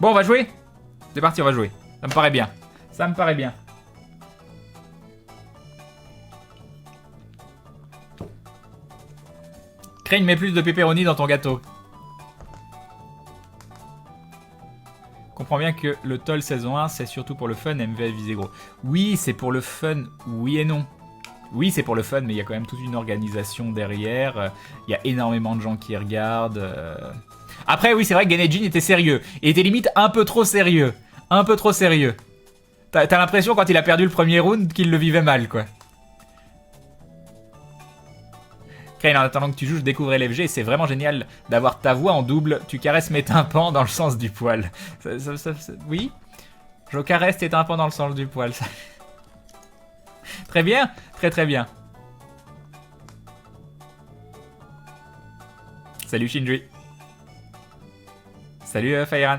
Bon, on va jouer. C'est parti, on va jouer. Ça me paraît bien. Ça me paraît bien. Crane, mets plus de pepperoni dans ton gâteau. Comprends bien que le Toll saison 1, c'est surtout pour le fun, MVS visé gros. Oui, c'est pour le fun, oui et non. Oui, c'est pour le fun, mais il y a quand même toute une organisation derrière. Il y a énormément de gens qui regardent. Après, oui, c'est vrai que Genejin était sérieux. Et était limite un peu trop sérieux. Un peu trop sérieux. T'as l'impression, quand il a perdu le premier round, qu'il le vivait mal, quoi. Crane, en attendant que tu joues, je découvrais l'FG. C'est vraiment génial d'avoir ta voix en double. Tu caresses mes tympans dans le sens du poil. Oui, je caresse tes tympans dans le sens du poil. Très bien, très très bien. Salut Shinji. Salut Fairan.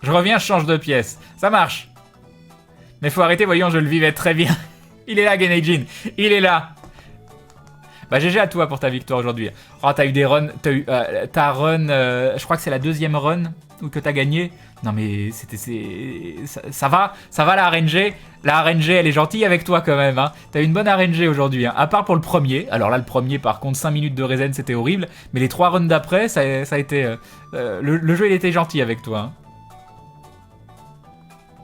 Je reviens, je change de pièce. Ça marche. Mais faut arrêter, voyons, je le vivais très bien. Il est là, Genejin. Il est là. Bah GG à toi pour ta victoire aujourd'hui. Oh, t'as eu des runs. T'as eu ta run. Je crois que c'est la deuxième run que t'as gagné. Non mais ça va la RNG. La RNG elle est gentille avec toi quand même. Hein. T'as eu une bonne RNG aujourd'hui. Hein. À part pour le premier. Alors là le premier par contre 5 minutes de regen c'était horrible. Mais les 3 runs d'après ça a été... le jeu il était gentil avec toi. Hein.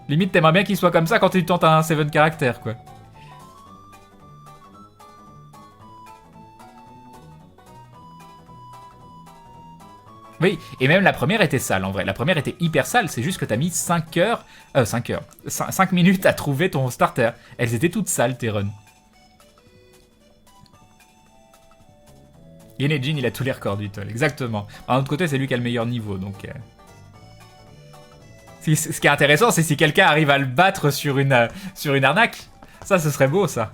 Limite t'aimerais bien qu'il soit comme ça quand tu tentes un 7 caractère quoi. Oui, et même la première était sale en vrai. La première était hyper sale, c'est juste que t'as mis 5 heures. 5 minutes à trouver ton starter. Elles étaient toutes sales tes runs. Genejin, il a tous les records du Toll, exactement. D'un autre côté, c'est lui qui a le meilleur niveau, donc... Ce qui est intéressant, c'est si quelqu'un arrive à le battre sur une arnaque. Ça, ce serait beau, ça.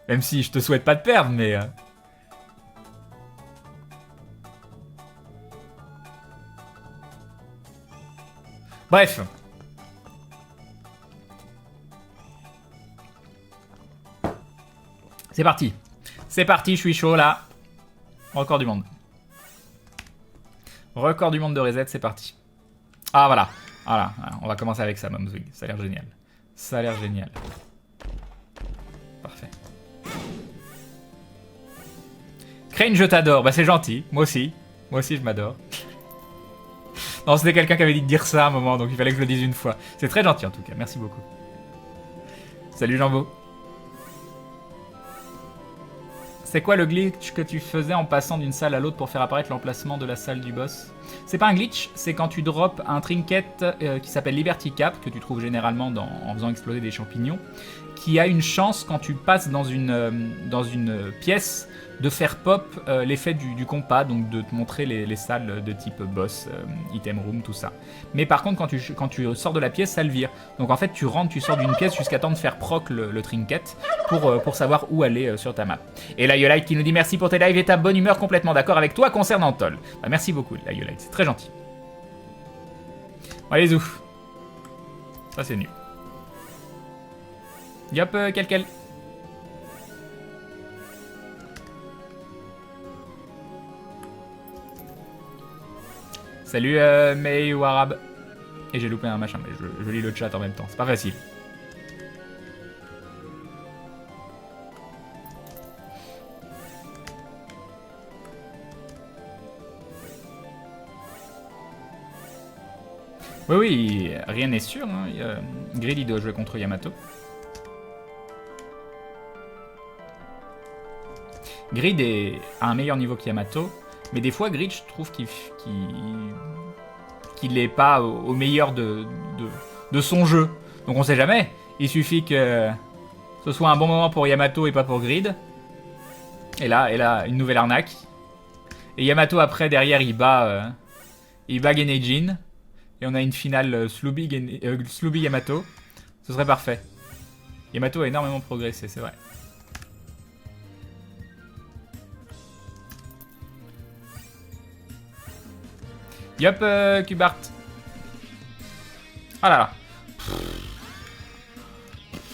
Même si je te souhaite pas de perdre, mais... Bref. C'est parti. C'est parti, je suis chaud là. Record du monde. Record du monde de reset, c'est parti. Ah voilà. Voilà, on va commencer avec ça, Momzwing. Ça a l'air génial. Ça a l'air génial. Parfait. Crane, je t'adore. Bah c'est gentil. Moi aussi. Moi aussi, je m'adore. Non, c'était quelqu'un qui avait dit de dire ça à un moment, donc il fallait que je le dise une fois. C'est très gentil en tout cas, merci beaucoup. Salut Jambo. C'est quoi le glitch que tu faisais en passant d'une salle à l'autre pour faire apparaître l'emplacement de la salle du boss? C'est pas un glitch, c'est quand tu drops un trinket qui s'appelle Liberty Cap, que tu trouves généralement en faisant exploser des champignons, qui a une chance quand tu passes dans une pièce de faire pop l'effet du compas, donc de te montrer les salles de type boss, item room, tout ça. Mais par contre, quand tu sors de la pièce, ça le vire. Donc en fait, tu rentres, tu sors d'une pièce jusqu'à temps de faire proc le trinket pour savoir où aller sur ta map. Et là, Yolite qui nous dit merci pour tes lives et ta bonne humeur, complètement d'accord avec toi concernant Toll. Bah, merci beaucoup, là, Yolite, c'est très gentil. Bon, allez, ouf. Ça, c'est nul. Yop, quel. Salut May ou Arabe. Et j'ai loupé un machin, mais je lis le chat en même temps, c'est pas facile. Oui, rien n'est sûr. Hein. Greedy doit jouer contre Yamato. Grid a un meilleur niveau que Yamato, mais des fois Grid, je trouve qu'il est pas au meilleur de son jeu. Donc on sait jamais. Il suffit que ce soit un bon moment pour Yamato et pas pour Grid. Et là, une nouvelle arnaque. Et Yamato après derrière il bat Genejin. Et on a une finale Slooby Yamato. Ce serait parfait. Yamato a énormément progressé, c'est vrai. Yop, Kubart. Ah là là.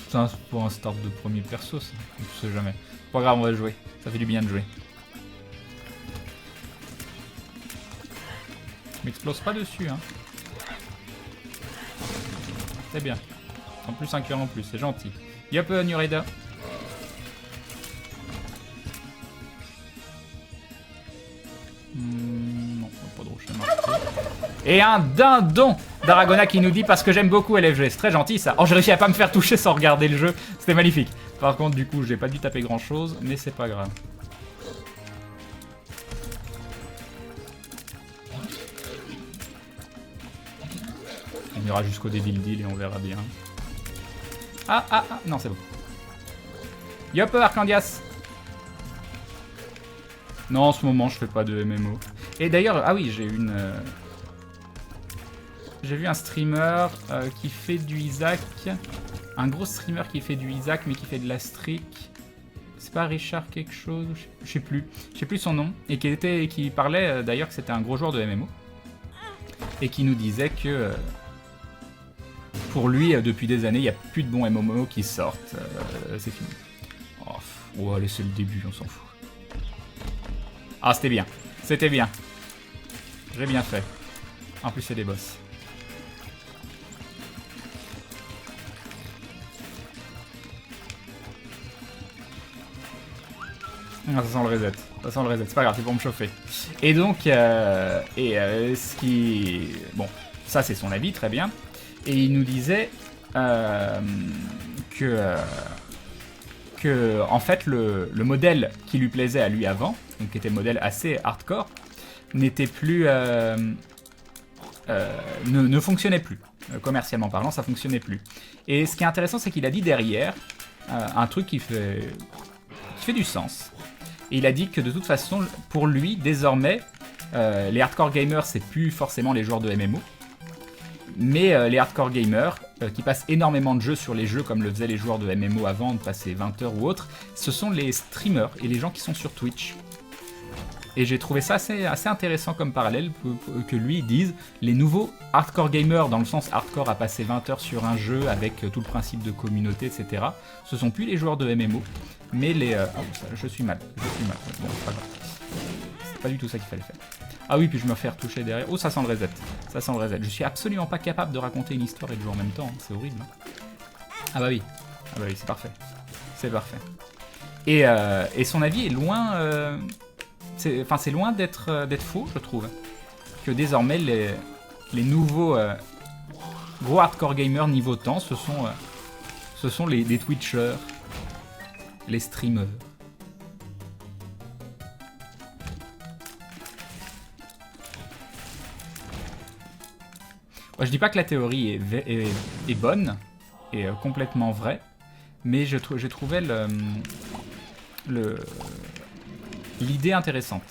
C'est pour un start de premier perso, ça. Je sais jamais. Pas grave, on va jouer. Ça fait du bien de jouer. M'explose pas dessus, hein. C'est bien. En plus, un cœur en plus, c'est gentil. Yop, Nureda. Non, pas de rocher marqué. Et un dindon d'Aragona qui nous dit parce que j'aime beaucoup LFG. C'est très gentil ça. Oh, j'ai réussi à pas me faire toucher sans regarder le jeu. C'était magnifique. Par contre, du coup, j'ai pas dû taper grand chose, mais c'est pas grave. On ira jusqu'au Devil Deal et on verra bien. Ah, non, c'est bon. Yop, Arcandias. Non, en ce moment, je fais pas de MMO. Et d'ailleurs, ah oui, j'ai une... J'ai vu un streamer qui fait du Isaac. Un gros streamer qui fait du Isaac, mais qui fait de la streak. C'est pas Richard quelque chose? Je sais plus. Je sais plus son nom. Et qui parlait d'ailleurs que c'était un gros joueur de MMO. Et qui nous disait que... pour lui, depuis des années, il n'y a plus de bons MMO qui sortent. C'est fini. Oh, allez, c'est le début, on s'en fout. Ah, c'était bien. C'était bien. J'ai bien fait. En plus, c'est des boss. Ah, ça sent le reset. Ça sent le reset. C'est pas grave, c'est pour me chauffer. Et donc, ce qui... Bon, ça, c'est son avis, très bien. Et il nous disait que en fait, le modèle qui lui plaisait à lui avant, donc qui était le modèle assez hardcore, n'était plus... ne fonctionnait plus. Commercialement parlant, ça fonctionnait plus. Et ce qui est intéressant, c'est qu'il a dit derrière un truc qui fait du sens. Et il a dit que de toute façon, pour lui, désormais, les hardcore gamers, c'est plus forcément les joueurs de MMO, mais les hardcore gamers qui passent énormément de jeux sur les jeux comme le faisaient les joueurs de MMO avant, de passer 20 heures ou autre, ce sont les streamers et les gens qui sont sur Twitch. Et j'ai trouvé ça assez intéressant comme parallèle, que lui dise les nouveaux hardcore gamers, dans le sens hardcore à passer 20 heures sur un jeu avec tout le principe de communauté, etc. Ce sont plus les joueurs de MMO, mais les... je suis mal. Bon, c'est pas grave. C'est pas du tout ça qu'il fallait faire. Ah oui, puis je me fais retoucher derrière. Oh, ça sent le reset. Ça sent le reset. Je suis absolument pas capable de raconter une histoire et de jouer en même temps. Hein. C'est horrible. Hein. Ah bah oui, c'est parfait. C'est parfait. Et son avis est loin... c'est loin d'être faux, je trouve. Que désormais, les nouveaux gros hardcore gamers niveau temps, ce sont les Twitchers, les streamers. Moi, je dis pas que la théorie est bonne et complètement vraie, mais j'ai trouvé l'idée intéressante.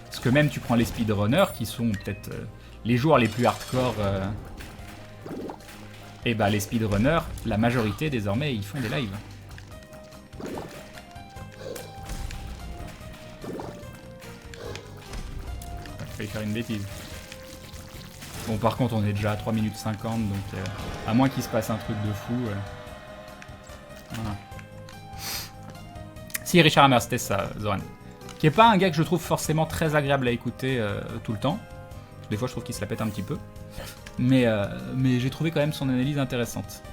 Parce que même tu prends les speedrunners, qui sont peut-être les joueurs les plus hardcore, et bah les speedrunners, la majorité désormais, ils font des lives. J'ai failli faire une bêtise. Bon, par contre, on est déjà à 3 minutes 50, donc à moins qu'il se passe un truc de fou... Voilà. Si, Richard Hammer, c'était ça, Zoran. Qui est pas un gars que je trouve forcément très agréable à écouter tout le temps. Des fois, je trouve qu'il se la pète un petit peu. Mais j'ai trouvé quand même son analyse intéressante.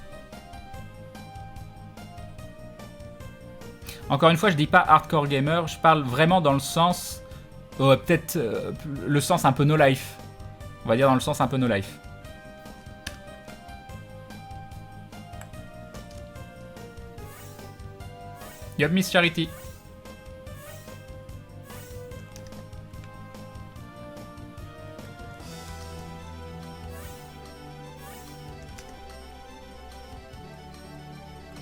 Encore une fois, je dis pas hardcore gamer, je parle vraiment dans le sens... peut-être le sens un peu no life. On va dire dans le sens un peu no life. Yup, Miss Charity.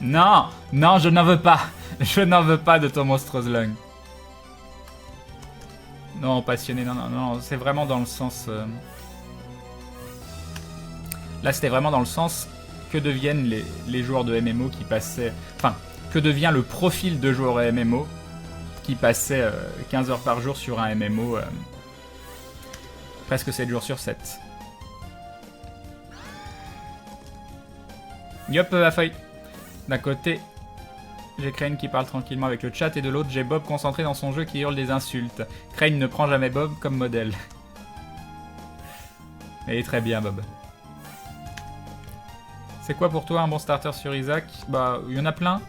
Non, non, je n'en veux pas. Je n'en veux pas de ton Monstrous Lung. Non, passionné, non, c'est vraiment dans le sens... Là, c'était vraiment dans le sens que deviennent les joueurs de MMO qui passaient... Enfin, que devient le profil de joueur MMO qui passait 15 heures par jour sur un MMO presque 7 jours sur 7. Yop, la feuille. D'un côté, J'ai Crane qui parle tranquillement avec le chat et de l'autre, j'ai Bob concentré dans son jeu qui hurle des insultes. Crane ne prend jamais Bob comme modèle. Et très bien, Bob. C'est quoi pour toi un bon starter sur Isaac? Bah, il y en a plein.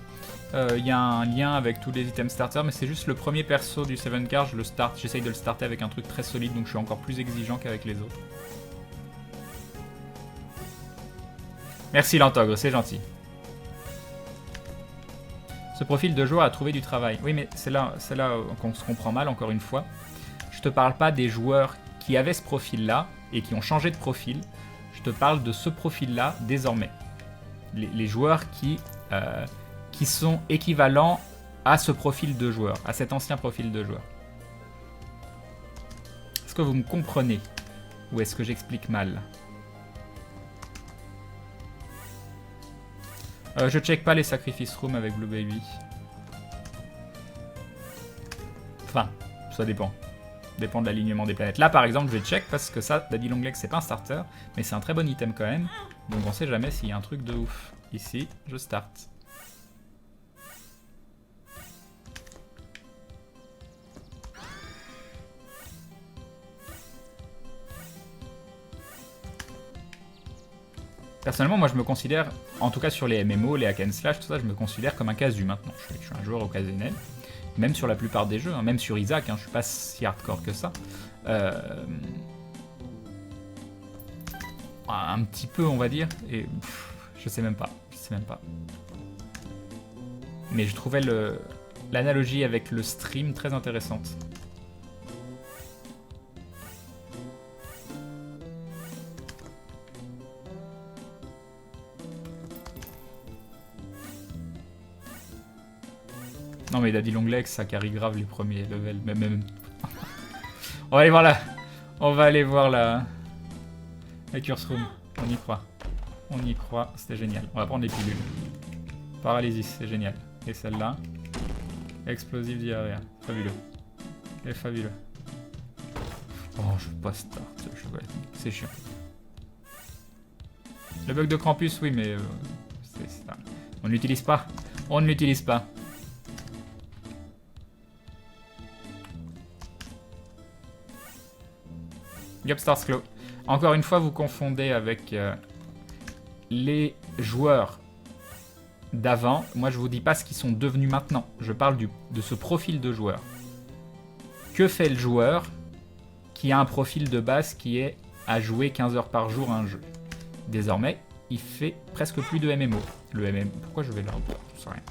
Il y a un lien avec tous les items starter, mais c'est juste le premier perso du 7 car, j'essaye de le starter avec un truc très solide, donc je suis encore plus exigeant qu'avec les autres. Merci l'Antogre, c'est gentil. Ce profil de joueur a trouvé du travail. Oui, mais c'est là qu'on se comprend mal, encore une fois. Je te parle pas des joueurs qui avaient ce profil-là et qui ont changé de profil. Je te parle de ce profil-là désormais. Les joueurs qui sont équivalents à ce profil de joueur, à cet ancien profil de joueur. Est-ce que vous me comprenez? Ou est-ce que j'explique mal? Je check pas les sacrifice rooms avec Blue Baby. Enfin, ça dépend. Dépend de l'alignement des planètes. Là, par exemple, je vais check parce que ça, Daddy Longlegs, c'est pas un starter, mais c'est un très bon item quand même. Donc on sait jamais s'il y a un truc de ouf. Ici, je start. Personnellement, moi je me considère, en tout cas sur les MMO, les hack and slash, tout ça, je me considère comme un casu maintenant. Je suis un joueur occasionnel, même sur la plupart des jeux, hein, même sur Isaac, hein, je suis pas si hardcore que ça. Un petit peu, on va dire, et je sais même pas, Mais je trouvais l'analogie avec le stream très intéressante. Non mais Daddy Longlegs, ça carry grave les premiers levels, même... On va aller voir là. On va aller voir la Curse Room. On y croit. On y croit, c'était génial. On va prendre les pilules. Paralysis, c'est génial. Et celle-là. Explosive diarrhée. Fabuleux. Et fabuleux. Oh, je veux pas start. C'est chiant. Le bug de Krampus, oui, mais... on ne l'utilise pas. On ne l'utilise pas. Yup, Stars Claw. Encore une fois, vous confondez avec les joueurs d'avant. Moi, je vous dis pas ce qu'ils sont devenus maintenant. Je parle de ce profil de joueur. Que fait le joueur qui a un profil de base qui est à jouer 15 heures par jour à un jeu? Désormais, il fait presque plus de MMO. Le MMO... Pourquoi je vais là? Je sais rien.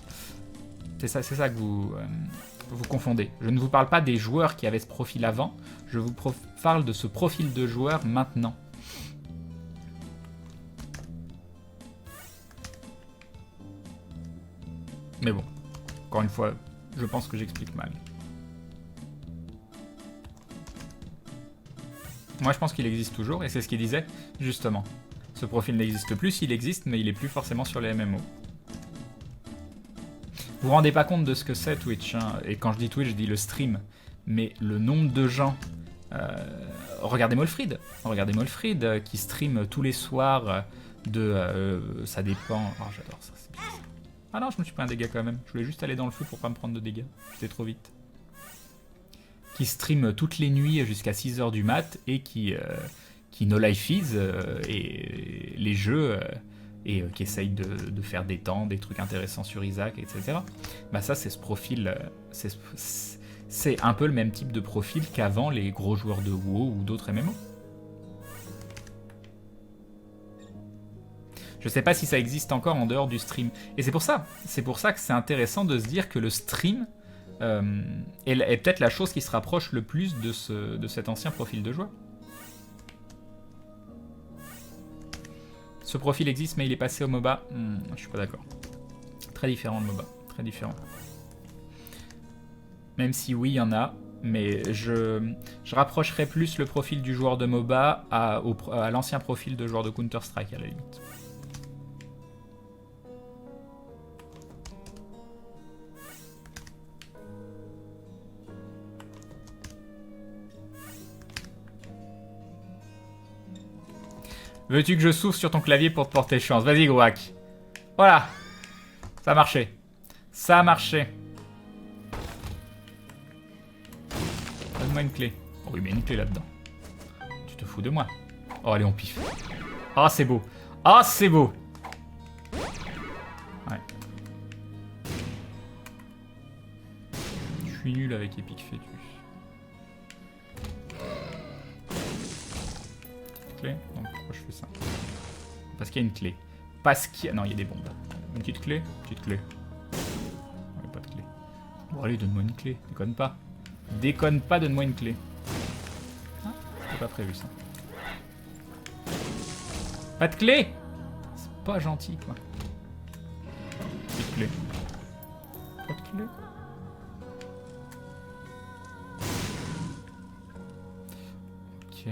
C'est ça que vous confondez. Je ne vous parle pas des joueurs qui avaient ce profil avant, je vous parle de ce profil de joueur maintenant. Mais bon, encore une fois, je pense que j'explique mal. Moi je pense qu'il existe toujours, et c'est ce qu'il disait, justement. Ce profil n'existe plus, il existe, mais il est plus forcément sur les MMO. Vous vous rendez pas compte de ce que c'est Twitch, hein. Et quand je dis Twitch, je dis le stream. Mais le nombre de gens... regardez Molfrid qui stream tous les soirs ça dépend... Oh, j'adore ça, c'est bien ça. Ah non, je me suis pris un dégât quand même. Je voulais juste aller dans le feu pour pas me prendre de dégâts. J'étais trop vite. Qui stream toutes les nuits jusqu'à 6 h du mat et qui no life is et les jeux... et qui essaye de faire des temps, des trucs intéressants sur Isaac, etc. Bah ça, c'est ce profil... c'est un peu le même type de profil qu'avant les gros joueurs de WoW ou d'autres MMO. Je sais pas si ça existe encore en dehors du stream. Et c'est pour ça que c'est intéressant de se dire que le stream est peut-être la chose qui se rapproche le plus de cet ancien profil de joueur. Ce profil existe, mais il est passé au MOBA. Je suis pas d'accord. Très différent le MOBA. Très différent. Même si oui, il y en a. Mais je rapprocherais plus le profil du joueur de MOBA à l'ancien profil de joueur de Counter-Strike, à la limite. Veux-tu que je souffle sur ton clavier pour te porter chance? Vas-y, Grouac. Voilà. Ça a marché. Ça a marché. Donne-moi une clé. Oh, il met une clé là-dedans. Tu te fous de moi. Oh, allez, on piffe. Ah, c'est beau. Ah, c'est beau. Ouais. Je suis nul avec Epic Fetus. Clé. Donc, pourquoi je fais ça? Parce qu'il y a une clé. Parce qu'il y a... Non, il y a des bombes. Une petite clé? Petite clé. Ouais, pas de clé. Bon, allez, donne-moi une clé. Déconne pas. Déconne pas, donne-moi une clé. Ah, c'était pas prévu, ça. Pas de clé? C'est pas gentil, quoi. Petite clé. Pas de clé? Ok.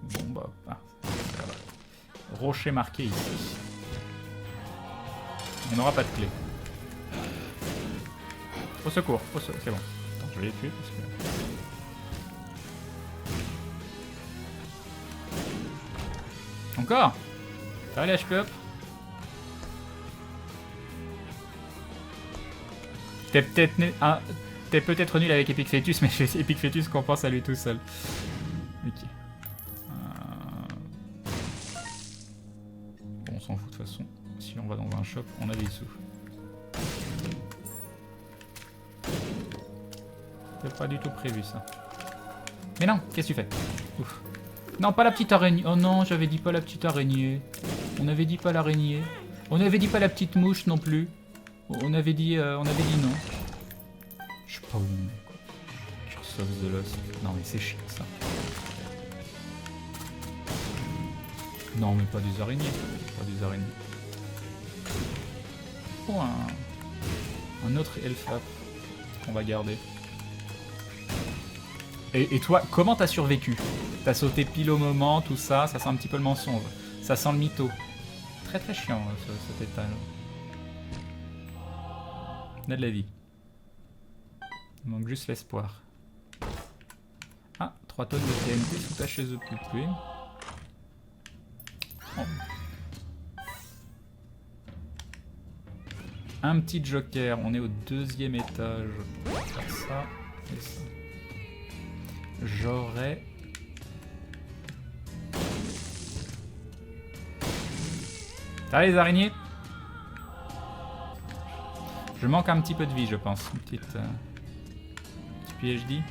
Bon, bah... Ah, ça va. Rocher marqué ici. On n'aura pas de clé. Au secours, c'est bon. Attends, je vais les tuer parce que... Encore? Ça va les HP up? T'es peut-être nul avec Epic Fetus, mais Epic Fetus compense à lui tout seul. Ok. Bon, on s'en fout de toute façon. Si on va dans un shop, on a des sous. C'est pas du tout prévu ça. Mais non, qu'est-ce que tu fais? Ouf. Non, pas la petite araignée. Oh non, j'avais dit pas la petite araignée. On avait dit pas l'araignée. On avait dit pas la petite mouche non plus. On avait dit non. Je sais pas où on est, quoi. Curse of the Lost. Non mais c'est chiant ça. Non mais pas des araignées. Pas des araignées. Oh, un autre elfap qu'on va garder. Et toi, comment t'as survécu? T'as sauté pile au moment, tout ça, ça sent un petit peu le mensonge. Ça sent le mytho. Très très chiant cet étal. On a de la vie. Il manque juste l'espoir. Ah, 3 tonnes de TNT sous ta chaise de poupée. Oh. Un petit joker, on est au 2e étage. On va faire ça et ça. J'aurais... T'as les araignées? Je manque un petit peu de vie, je pense. Une petite... petit PhD.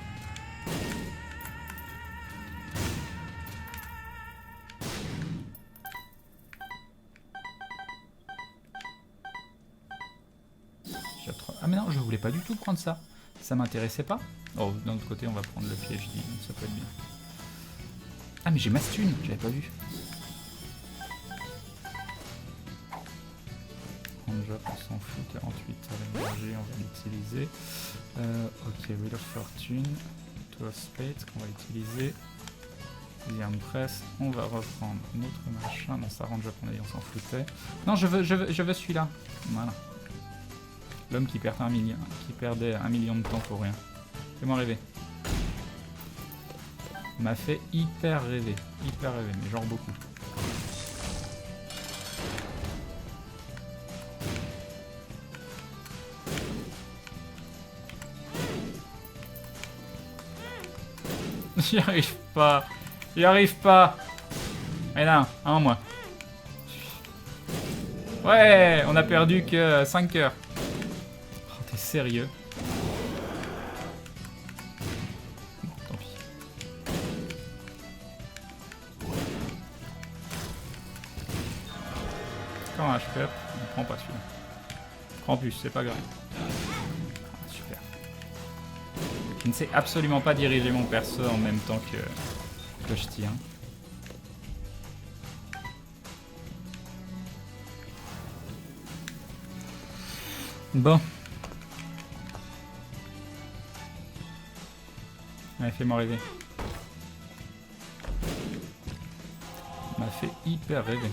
Ah mais non, je voulais pas du tout prendre ça. Ça m'intéressait pas. Oh, d'un autre côté, on va prendre le PhD, donc ça peut être bien. Ah mais j'ai ma stun, j'avais pas vu. Handjob, on s'en fout, 48 à l'énergie, on va l'utiliser. Ok, Wheel of Fortune, Two of Spades qu'on va utiliser. Iron Press, on va reprendre notre machin. Non, ça Handjob, on s'en foutait. Non, je veux celui-là. Voilà. L'homme qui perdait 1 million de temps pour rien. Fais-moi rêver. M'a fait hyper rêver, mais genre beaucoup. J'y arrive pas. J'y arrive pas. Mais non, un en moins. Ouais, on a perdu que 5 heures. Oh, t'es sérieux? Bon, tant pis. Quand un HP up, on prend pas celui-là. Prends plus, c'est pas grave. Ah, super. Je ne sais absolument pas diriger mon perso en même temps que je tire. Bon. Allez, fais-moi rêver. M'a fait hyper rêver.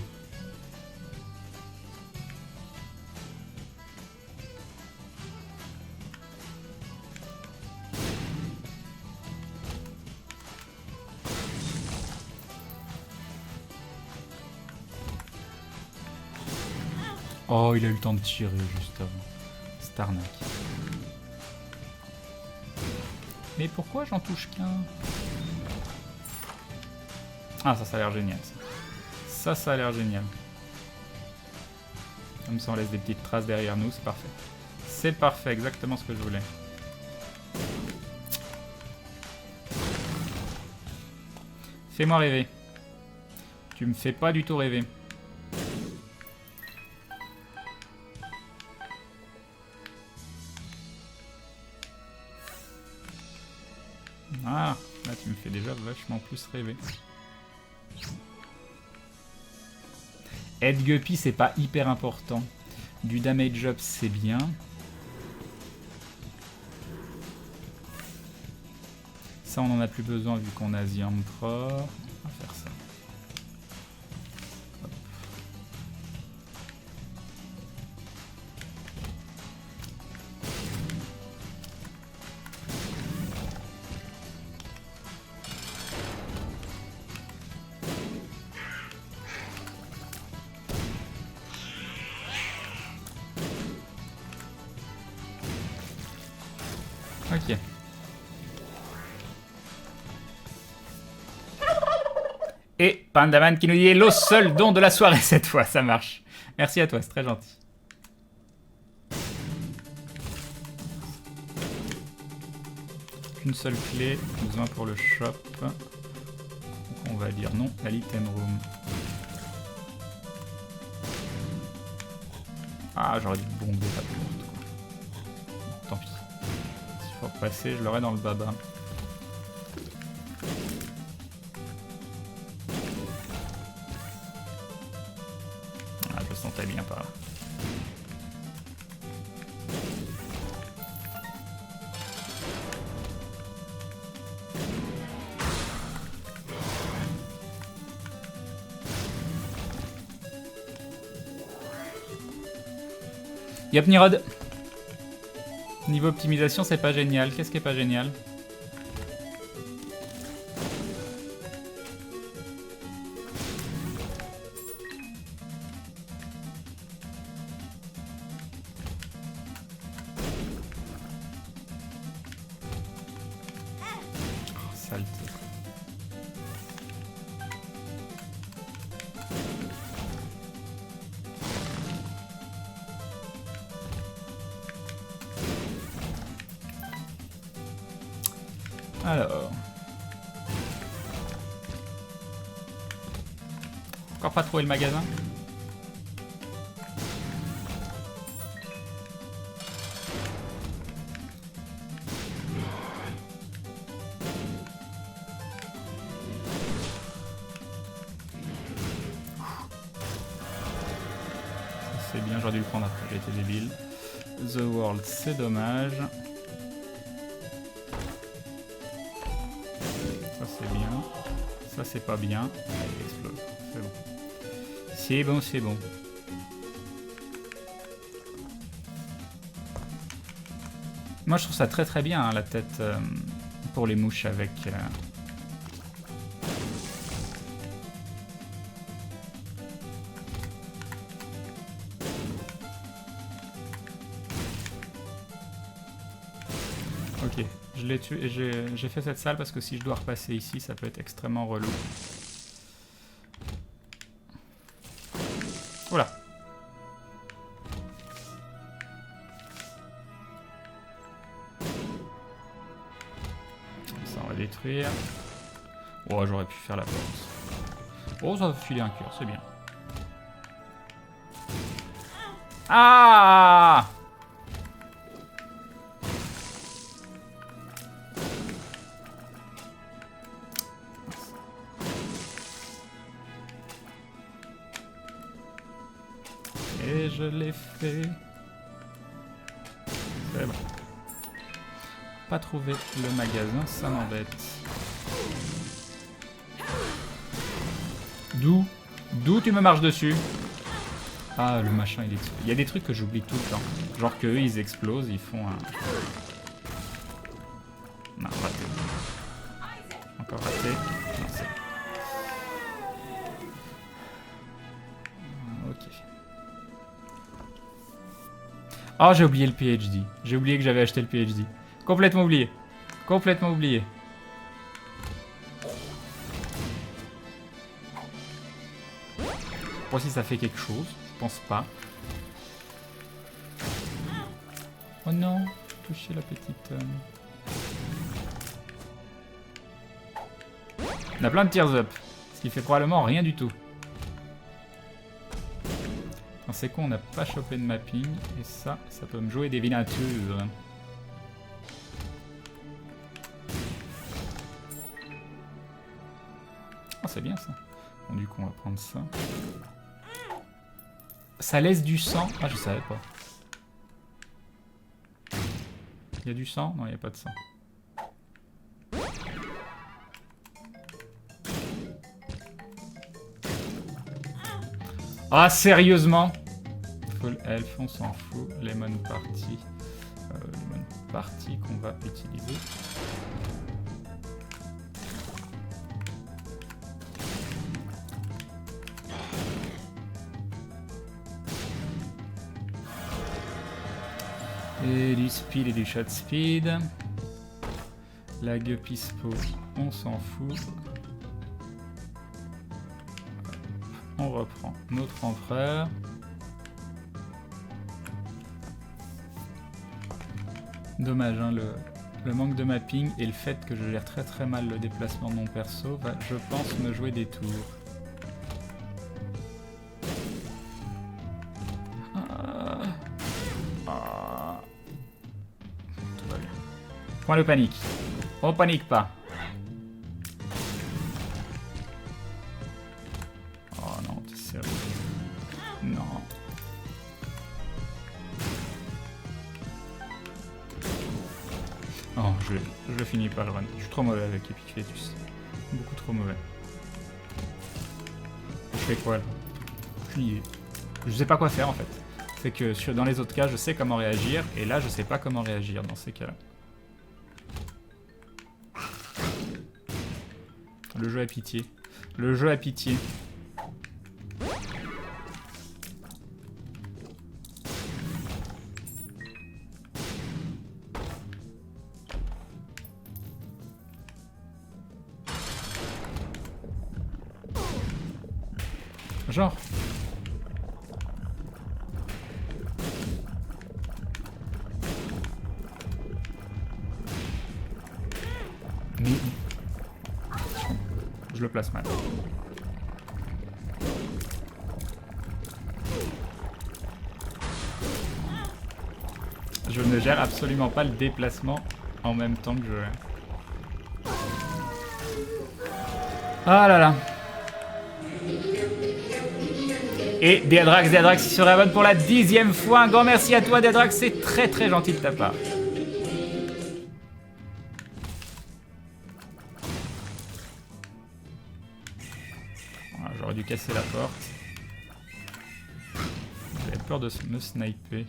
Oh, il a eu le temps de tirer juste avant. cette arnaque. Mais pourquoi j'en touche qu'un? Ah, ça a l'air génial. Ça a l'air génial. Comme ça, on laisse des petites traces derrière nous, c'est parfait. C'est parfait, exactement ce que je voulais. Fais-moi rêver. Tu me fais pas du tout rêver. Ah, là tu me fais déjà vachement plus rêver. Head Guppy, c'est pas hyper important. Du damage up, c'est bien. Ça, on en a plus besoin vu qu'on a The Emperor. On va faire ça. Hop. Ok. Et Pandaman qui nous dit le seul don de la soirée cette fois, ça marche. Merci à toi, c'est très gentil. Une seule clé, besoin pour le shop. Donc on va dire non à l'item room. Ah, j'aurais dû bomber la porte. Tant pis. S'il faut repasser, je l'aurai dans le baba. Ah, je le sentais bien par là. Yop Nirod. Niveau optimisation, c'est pas génial. Qu'est-ce qui est pas génial? Oh, saleté. Alors. Encore pas trouvé le magasin? C'est bien, j'aurais dû le prendre après, j'ai été débile. The World, c'est dommage. Ça c'est bien. Ça c'est pas bien. Il explose. C'est bon. C'est bon, c'est bon. Moi je trouve ça très très bien hein, la tête pour les mouches avec... Ok, je l'ai tué et j'ai fait cette salle parce que si je dois repasser ici, ça peut être extrêmement relou. Voilà. Ça on va détruire. Oh, j'aurais pu faire la porte. Oh, ça va filer un cœur, c'est bien. Ah! Et je l'ai fait. C'est bon. Pas trouvé le magasin, ça m'embête. D'où tu me marches dessus? Ah, le machin, il est... Il y a des trucs que j'oublie tout le temps. Genre que eux, ils explosent, ils font un... Non, raté. Encore raté. Non, c'est... Ok. Oh, j'ai oublié le PhD. J'ai oublié que j'avais acheté le PhD. Complètement oublié. Complètement oublié. Je sais pas si ça fait quelque chose. Je pense pas. Oh non, j'ai touché la petite... On a plein de tears up. Ce qui fait probablement rien du tout. C'est con, on n'a pas chopé de mapping. Et ça peut me jouer des vinatures. Oh, c'est bien ça. Bon, du coup, on va prendre ça. Ça laisse du sang. Ah, je savais pas. Il y a du sang? Non, il n'y a pas de sang. Ah, sérieusement? Full elf, on s'en fout. Lemon party. Lemon party qu'on va utiliser. Et du speed et du shot speed. La Gupispo, on s'en fout. On reprend notre empereur. Dommage, hein, le manque de mapping et le fait que je gère très très mal le déplacement de mon perso va, je pense, me jouer des tours. Tout va bien. Point de panique. On panique pas. Oh non, t'es sérieux? Non. Oh, je le finis pas le run. Je suis trop mauvais avec Epic Fetus. Beaucoup trop mauvais. Je fais quoi là? Je sais pas quoi faire en fait. C'est que dans les autres cas, je sais comment réagir. Et là, je sais pas comment réagir dans ces cas-là. Le jeu a pitié. Le jeu a pitié. Genre. Mais... Je le place mal. Je ne gère absolument pas le déplacement en même temps que je... Ah là là. Et Deadrax qui se réabonne pour la 10e fois. Un grand merci à toi Deadrax, c'est très très gentil de ta part. Voilà, j'aurais dû casser la porte. J'avais peur de me sniper.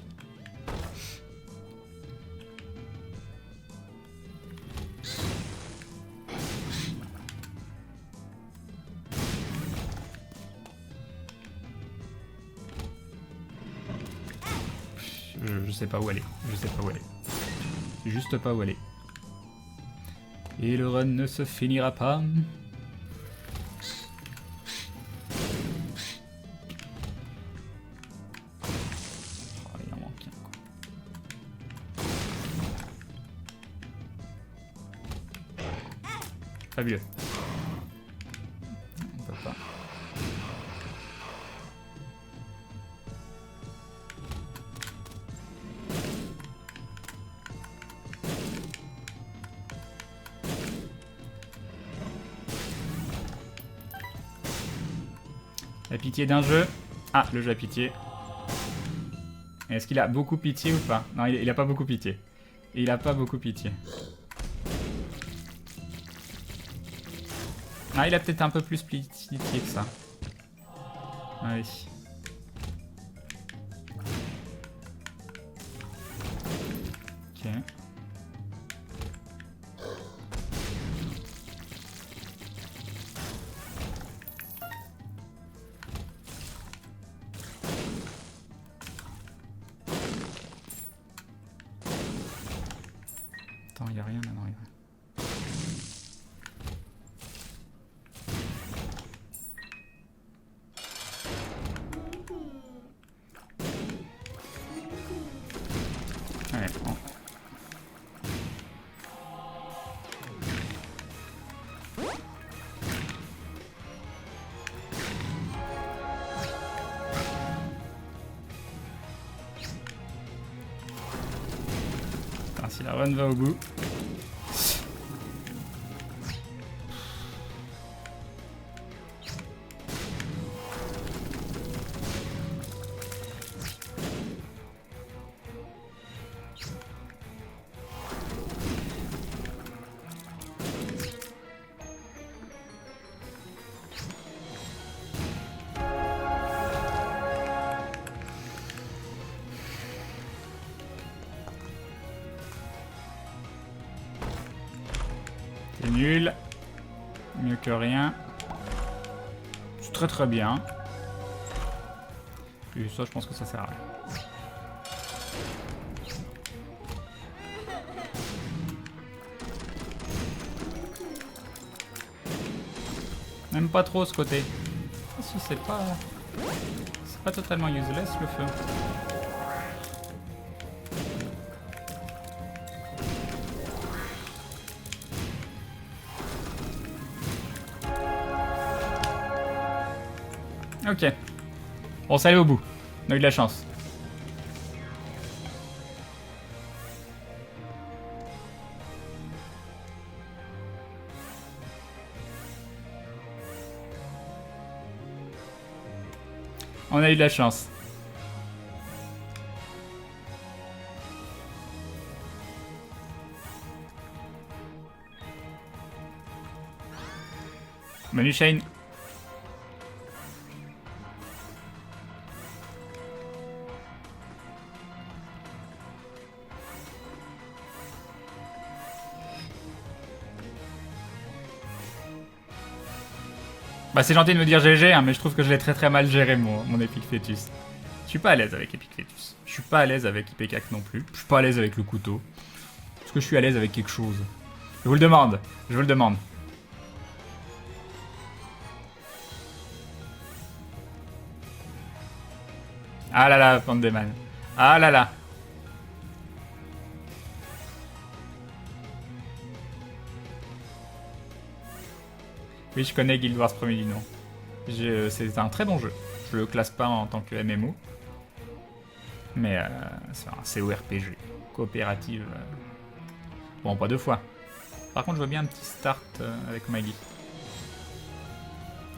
Je sais pas où aller. Je sais pas où aller. Je sais juste pas où aller. Et le run ne se finira pas. Oh, il en manque un, quoi. Fabuleux. On peut pas. La pitié d'un jeu. Ah, le jeu a pitié. Est-ce qu'il a beaucoup pitié ou pas? Non, il a pas beaucoup pitié. Il a pas beaucoup pitié. Ah, il a peut-être un peu plus pitié que ça. Ah oui. Ok. il a rien là, non, il a... Allez, prends. Putain, si la run va au bout. C'est nul. Mieux que rien. C'est très très bien. Et ça, je pense que ça sert à rien. Même pas trop ce côté. Ah, si, c'est pas totalement useless le feu. Ok. Bon, ça allait au bout. On a eu de la chance. On a eu de la chance. Manu Shane. Bah c'est gentil de me dire GG, hein, mais je trouve que je l'ai très très mal géré mon Epic Fetus. Je suis pas à l'aise avec Epic Fetus. Je suis pas à l'aise avec Ipecac non plus. Je suis pas à l'aise avec le couteau. Est-ce que je suis à l'aise avec quelque chose? Je vous le demande. Je vous le demande. Ah là là, Pandeman. Ah là là. Oui, je connais Guild Wars premier du nom. C'est un très bon jeu. Je le classe pas en tant que MMO. Mais c'est un CORPG. Coopérative. Bon, pas deux fois. Par contre, je veux bien un petit start avec Maggie.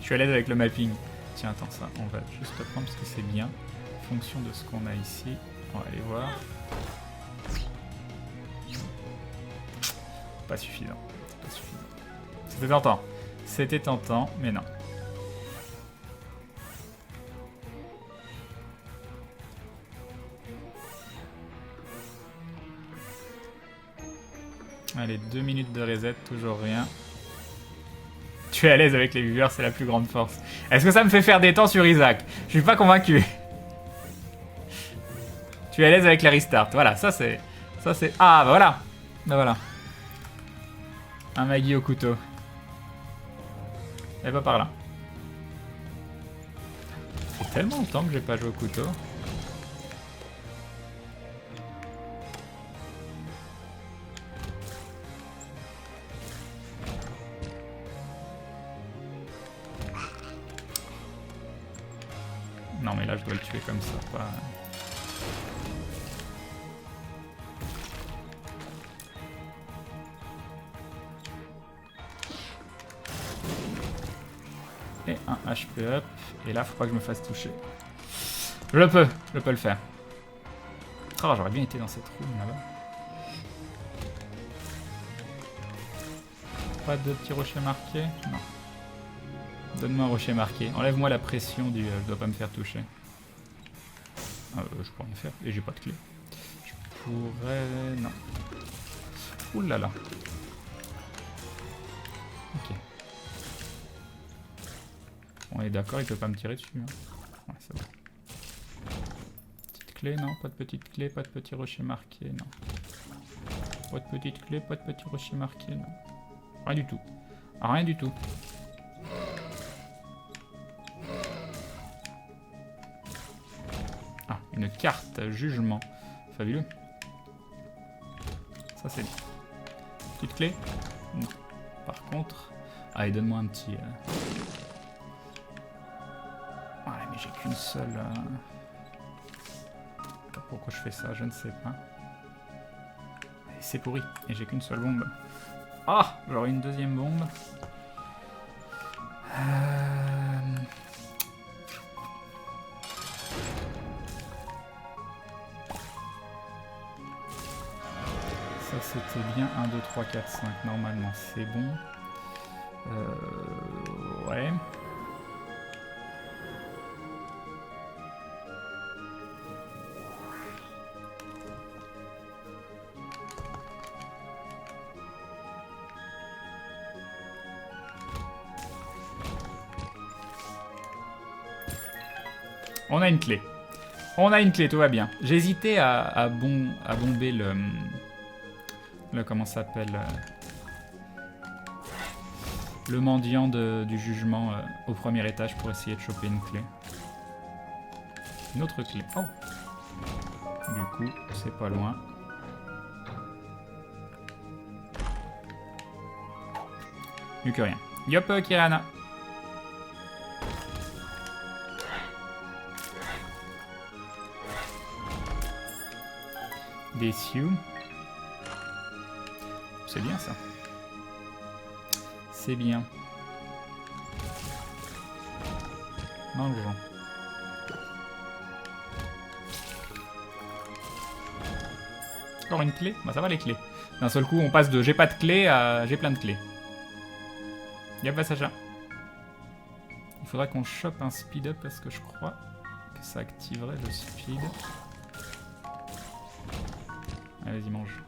Je suis à l'aise avec le mapping. Tiens, attends, ça, on va juste prendre parce que c'est bien. En fonction de ce qu'on a ici. On va aller voir. Pas suffisant. Pas suffisant. C'était tentant. C'était tentant, mais non. Allez, 2 minutes de reset, toujours rien. Tu es à l'aise avec les viewers, c'est la plus grande force. Est-ce que ça me fait faire des temps sur Isaac? Je suis pas convaincu. Tu es à l'aise avec les restarts. Voilà, ça c'est... Ah, bah voilà. Bah voilà. Un Maggie au couteau. Et pas par là. Ça fait tellement longtemps que j'ai pas joué au couteau. Non mais là je dois le tuer comme ça, pas... Et un HP up, et là faut pas que je me fasse toucher. Je peux le faire. Oh, j'aurais bien été dans cette room là-bas. Pas de petit rocher marqué? Non. Donne-moi un rocher marqué. Enlève-moi la pression du je dois pas me faire toucher. Je peux rien faire. Et j'ai pas de clé. Je pourrais... Non. Ouh là là. Ok. On est d'accord, il peut pas me tirer dessus. Hein. Ouais, c'est bon. Petite clé, non? Pas de petite clé, pas de petit rocher marqué, non. Pas de petite clé, pas de petit rocher marqué, non. Rien du tout. Rien du tout. Ah, une carte jugement. Fabuleux. Ça c'est bien. Petite clé. Non. Par contre... Allez, donne-moi un petit... Ouais, mais j'ai qu'une seule... Pourquoi je fais ça, je ne sais pas. C'est pourri, et j'ai qu'une seule bombe. Ah, j'aurais une deuxième bombe. Ça c'était bien 1, 2, 3, 4, 5. Normalement c'est bon. Ouais. On a une clé. On a une clé, tout va bien. J'hésitais à bomber le comment ça s'appelle le mendiant du jugement au premier étage pour essayer de choper une clé. Une autre clé. Oh. Du coup, c'est pas loin. Mieux que rien. Yop, Kirana. Déçu. C'est bien ça. C'est bien. Mangeons. Encore une clé? Bah ça va les clés. D'un seul coup on passe de j'ai pas de clé à j'ai plein de clés. Y'a pas Sacha. Il faudra qu'on chope un speed up parce que je crois que ça activerait le speed. Allez, vas-y, mange.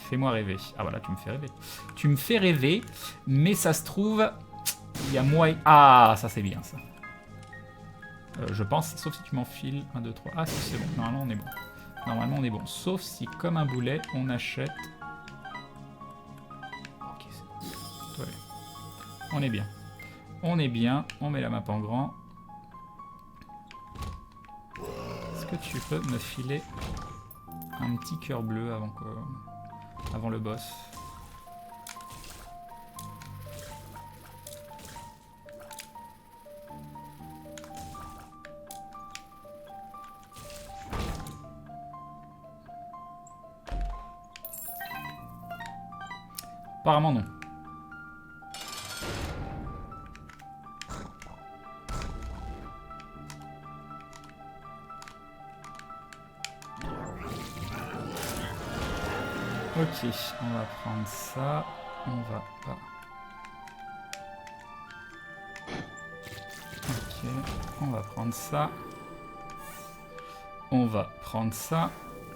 Fais-moi rêver. Ah voilà, tu me fais rêver. Tu me fais rêver, mais ça se trouve, il y a moyen... Ah, ça c'est bien ça. Je pense, sauf si tu m'enfiles 1, 2, 3. Ah si, c'est bon, normalement on est bon. Normalement on est bon, sauf si comme un boulet, on achète... Ok, c'est bon. On est bien. On est bien, on met la map en grand. Est-ce que tu peux me filer un petit cœur bleu avant le boss? Apparemment non. Ok, on va prendre ça. On va pas. Ok, on va prendre ça. On va prendre ça.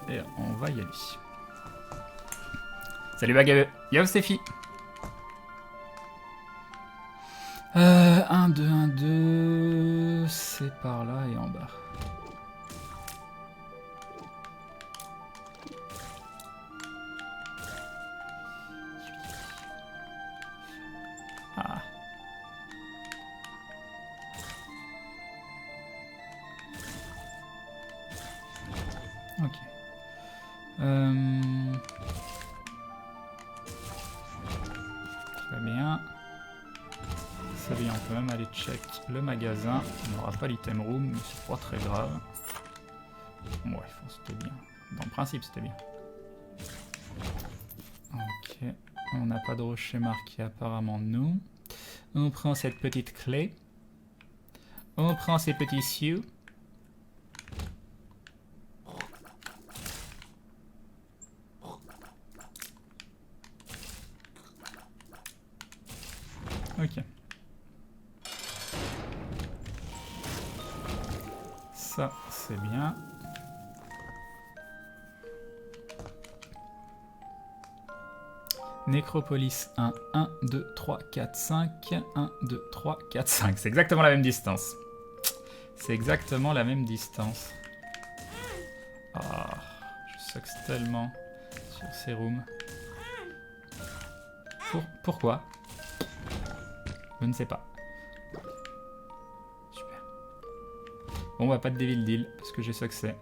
Et on va y aller. Salut Bagabe. Yo Stéphie. 1, 2, 1, 2. C'est par là et en bas. Ah. Ok. Très bien. C'est bien, on peut même aller check le magasin. On n'aura pas l'item room, mais c'est pas très grave. Ouais, c'était bien. Dans le principe, c'était bien. Ok. On n'a pas de rocher marqué apparemment, nous. On prend cette petite clé. On prend ces petits sioux. Ok. Ça, c'est bien. Nécropolis 1, 1, 2, 3, 4, 5. 1, 2, 3, 4, 5. C'est exactement la même distance. C'est exactement la même distance. Ah, je sucks tellement sur ces rooms. Pourquoi? Je ne sais pas. Super. Bon bah pas de Devil Deal, parce que j'ai succès.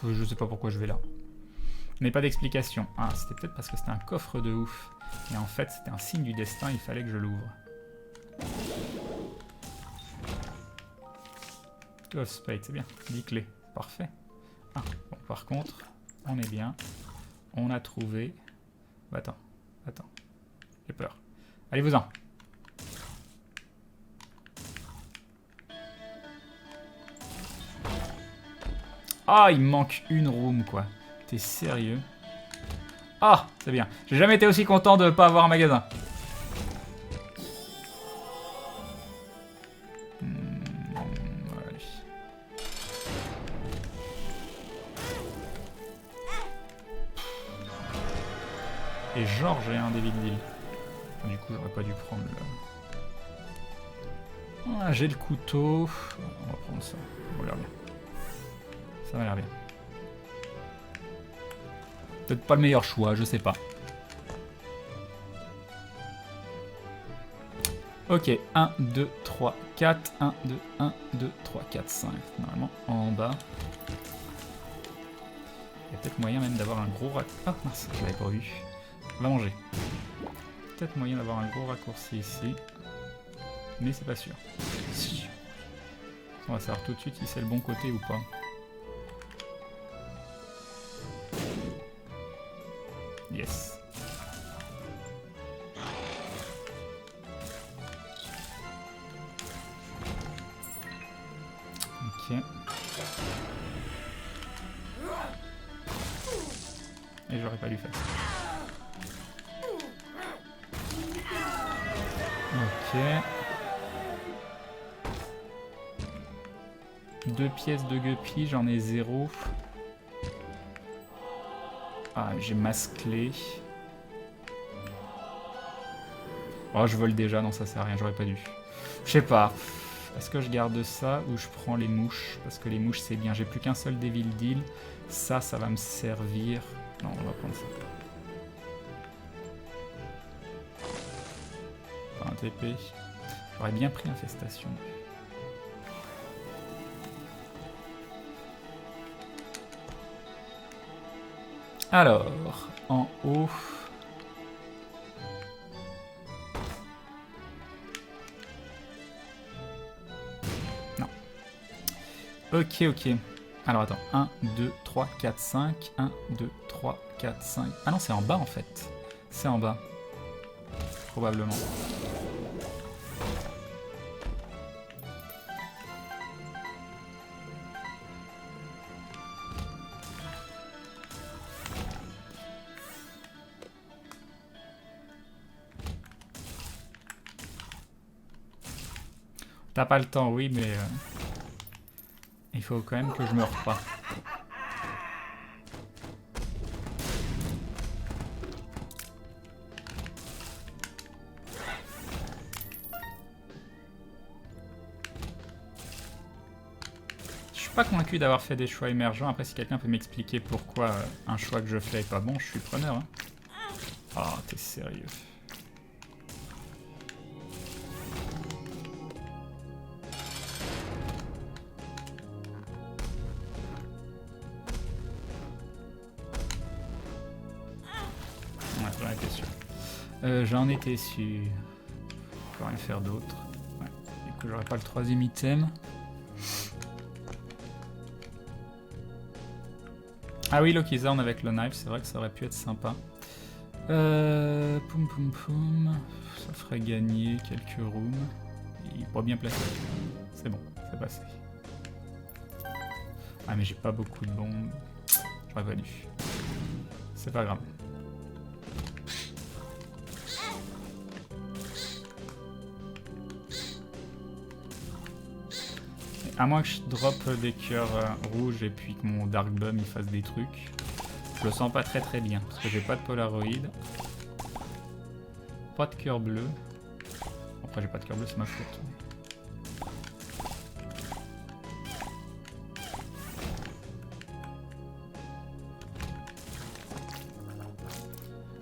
Je sais pas pourquoi je vais là. Mais pas d'explication. Ah, c'était peut-être parce que c'était un coffre de ouf. Et en fait, c'était un signe du destin, il fallait que je l'ouvre. Two of Spades, c'est bien. 10 clés. Parfait. Ah, bon, par contre, on est bien. On a trouvé... Bah, attends. J'ai peur. Allez-vous-en. Ah, il me manque une room, quoi. T'es sérieux? Ah, c'est bien. J'ai jamais été aussi content de pas avoir un magasin. Allez. Et genre, j'ai un Devil Deal. Du coup, j'aurais pas dû prendre le... Ah, j'ai le couteau. On va prendre ça. Ça m'a l'air bien. Ça m'a l'air bien. Peut-être pas le meilleur choix, je sais pas. Ok, 1, 2, 3, 4, 1, 2, 1, 2, 3, 4, 5. Normalement, en bas. Il y a peut-être moyen même d'avoir un gros raccourci. Ah mince, je l'avais pas vu. Va manger. Peut-être moyen d'avoir un gros raccourci ici. Mais c'est pas sûr. On va savoir tout de suite si c'est le bon côté ou pas. Yes. Ok. Et j'aurais pas dû faire ça. Ok. 2 pièces de guppy, j'en ai 0. Ah, j'ai masclé. Oh, je vole déjà, non, ça sert à rien, j'aurais pas dû. Je sais pas. Est-ce que je garde ça ou je prends les mouches? Parce que les mouches, c'est bien. J'ai plus qu'un seul Devil Deal. Ça va me servir. Non, on va prendre ça. Pas un TP. J'aurais bien pris Infestation. Alors, en haut... Non. Ok. Alors attends, 1, 2, 3, 4, 5. 1, 2, 3, 4, 5. Ah non, c'est en bas en fait. C'est en bas. Probablement. T'as pas le temps, oui, mais il faut quand même que je meure pas. Je suis pas convaincu d'avoir fait des choix émergents. Après, si quelqu'un peut m'expliquer pourquoi un choix que je fais est pas bon, je suis preneur. Hein. Oh, t'es sérieux. J'en étais sûr. Je peux rien faire d'autre. Ouais. Du coup, j'aurais pas le 3e item. Ah oui, Loki Zorn avec le knife, c'est vrai que ça aurait pu être sympa. Poum. Ça ferait gagner quelques rooms. Il est pas bien placé. C'est bon, c'est passé. Ah, mais j'ai pas beaucoup de bombes. J'aurais pas dû. C'est pas grave. À moins que je drop des cœurs rouges et puis que mon Dark Bum il fasse des trucs. Je le sens pas très bien parce que j'ai pas de Polaroid. Pas de cœur bleu. Après j'ai pas de cœur bleu, c'est ma faute.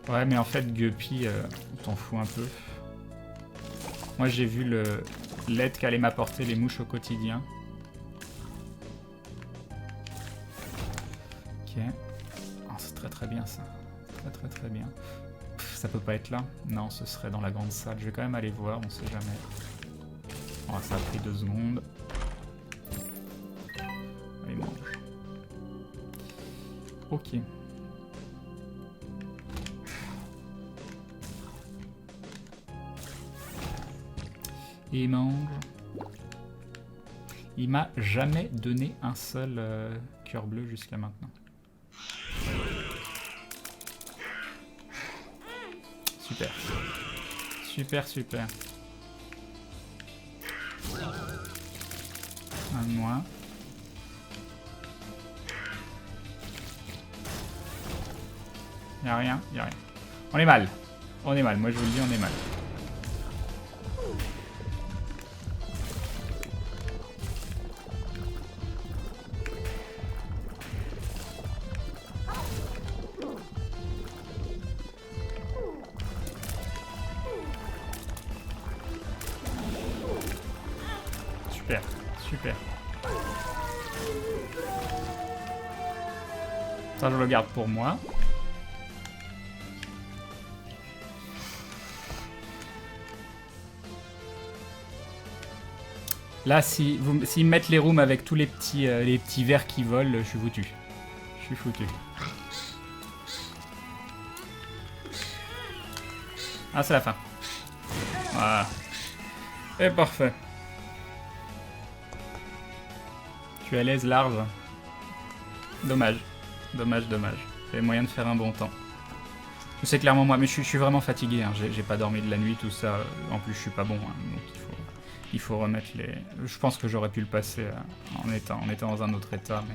Ouais mais en fait Guppy, on t'en fout un peu. Moi j'ai vu l'aide qu'allaient m'apporter les mouches au quotidien. Ok. Oh, c'est très très bien ça. Très très très bien. Pff, ça peut pas être là. Non, ce serait dans la grande salle. Je vais quand même aller voir, on sait jamais. Oh, ça a pris 2 secondes. Allez, mange. Ok. Et il mange. Il m'a jamais donné un seul cœur bleu jusqu'à maintenant. Super. Super, super. Un de moins. Y'a rien, y'a rien. On est mal. On est mal, moi je vous le dis, on est mal. Super, super. Ça je le garde pour moi. Là, s'ils me mettent les rooms avec tous les petits vers qui volent, je suis foutu. Je suis foutu. Ah, c'est la fin. Voilà. Et parfait. Tu es à l'aise large. Dommage. Dommage, dommage. J'avais moyen de faire un bon temps. Je sais clairement moi, mais je suis vraiment fatigué. Hein. J'ai pas dormi de la nuit, tout ça. En plus, je suis pas bon. Hein. Donc il faut remettre les... Je pense que j'aurais pu le passer en étant dans un autre état, mais...